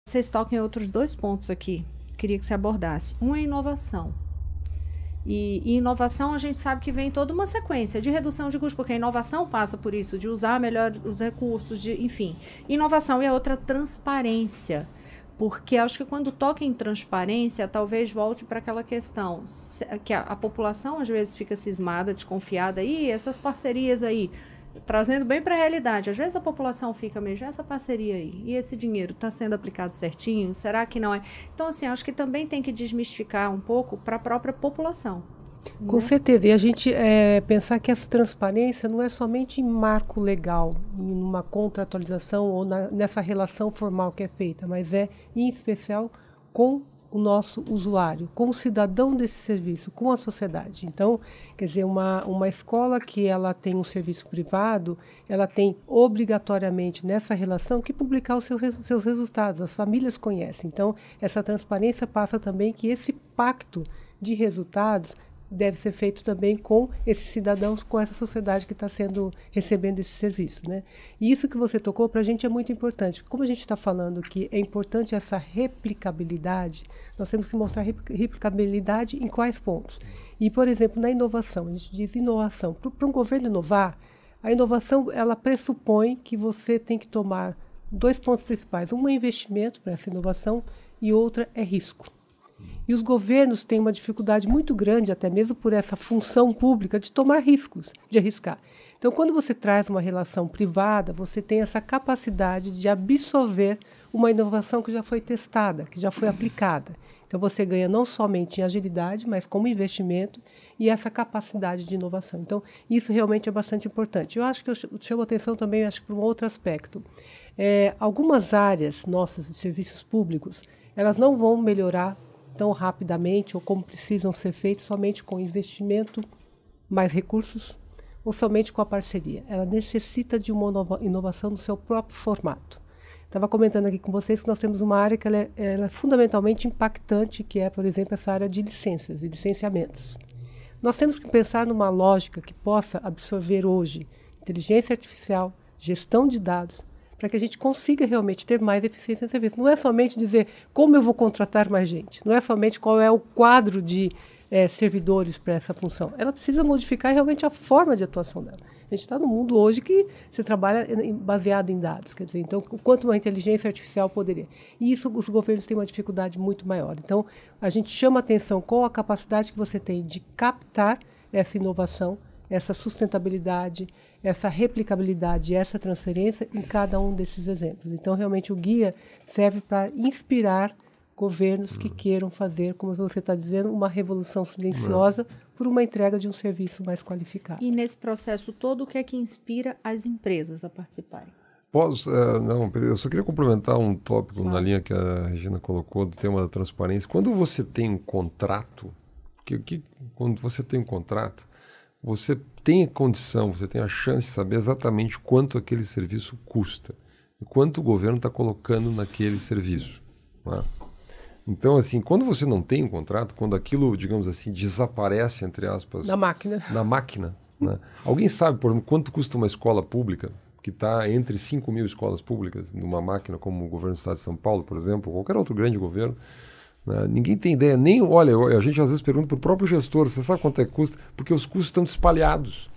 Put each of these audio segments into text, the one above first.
Vocês tocam em outros dois pontos aqui, queria que você abordasse. Um é inovação. E inovação, a gente sabe que vem toda uma sequência de redução de custos, porque a inovação passa por isso, de usar melhor os recursos, enfim. Inovação e a outra, transparência. Porque acho que quando toca em transparência, talvez volte para aquela questão que a população às vezes fica cismada, desconfiada, essas parcerias aí, trazendo bem para a realidade. Às vezes a população fica mesmo, essa parceria aí, e esse dinheiro está sendo aplicado certinho? Será que não é? Então, assim, acho que também tem que desmistificar um pouco para a própria população. Com Né? certeza. E a gente pensar que essa transparência não é somente em marco legal, em uma contratualização ou nessa relação formal que é feita, mas é, em especial, com o nosso usuário, com o cidadão desse serviço, com a sociedade. Então, quer dizer, uma escola que ela tem um serviço privado, ela tem obrigatoriamente nessa relação que publicar os seus resultados, as famílias conhecem. Então, essa transparência passa também que esse pacto de resultados deve ser feito também com esses cidadãos, com essa sociedade que está recebendo esse serviço, né? E isso que você tocou para a gente é muito importante. Como a gente está falando que é importante essa replicabilidade, nós temos que mostrar replicabilidade em quais pontos. E, por exemplo, na inovação, a gente diz inovação. Para um governo inovar, a inovação ela pressupõe que você tem que tomar dois pontos principais. Um é investimento para essa inovação e outra é risco. E os governos têm uma dificuldade muito grande, até mesmo por essa função pública, de tomar riscos, de arriscar. Então, quando você traz uma relação privada, você tem essa capacidade de absorver uma inovação que já foi testada, que já foi aplicada. Então, você ganha não somente em agilidade, mas como investimento e essa capacidade de inovação. Então, isso realmente é bastante importante. Eu acho que eu chamo a atenção também para um outro aspecto. Algumas áreas nossas de serviços públicos, elas não vão melhorar tão rapidamente ou como precisam ser feitos somente com investimento, mais recursos ou somente com a parceria. Ela necessita de uma inovação no seu próprio formato. Estava comentando aqui com vocês que nós temos uma área que ela é fundamentalmente impactante, que é, por exemplo, essa área de licenças e licenciamentos. Nós temos que pensar numa lógica que possa absorver hoje inteligência artificial, gestão de dados, para que a gente consiga realmente ter mais eficiência no serviço. Não é somente dizer como eu vou contratar mais gente, não é somente qual é o quadro de servidores para essa função. Ela precisa modificar realmente a forma de atuação dela. A gente está no mundo hoje que se trabalha baseado em dados, quer dizer, então, o quanto uma inteligência artificial poderia. E isso os governos têm uma dificuldade muito maior. Então, a gente chama atenção com a capacidade que você tem de captar essa inovação, essa sustentabilidade, essa replicabilidade e essa transferência em cada um desses exemplos. Então, realmente, o guia serve para inspirar governos que queiram fazer, como você está dizendo, uma revolução silenciosa por uma entrega de um serviço mais qualificado. E nesse processo todo, o que é que inspira as empresas a participarem? Não, eu só queria complementar um tópico na linha que a Regina colocou do tema da transparência. Quando você tem um contrato, quando você tem um contrato, você tem a condição, você tem a chance de saber exatamente quanto aquele serviço custa e quanto o governo está colocando naquele serviço. Né? Então, assim, quando você não tem um contrato, quando aquilo, digamos assim, desaparece, entre aspas... Na máquina. Na máquina. Né? Alguém sabe, por exemplo, quanto custa uma escola pública, que está entre 5 mil escolas públicas, numa máquina como o governo do Estado de São Paulo, por exemplo, ou qualquer outro grande governo? Ninguém tem ideia, nem, olha, a gente às vezes pergunta para o próprio gestor, você sabe quanto é que custa? Porque os custos estão espalhados,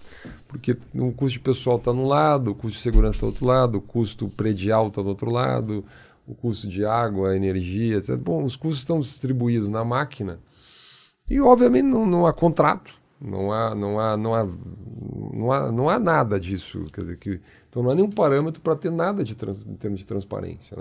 porque o custo de pessoal está num lado, o custo de segurança está do outro lado, o custo predial está do outro lado, o custo de água, energia, etc. Bom, os custos estão distribuídos na máquina e obviamente não há contrato, não há nada disso, quer dizer, então não há nenhum parâmetro para ter nada em termos de transparência, né?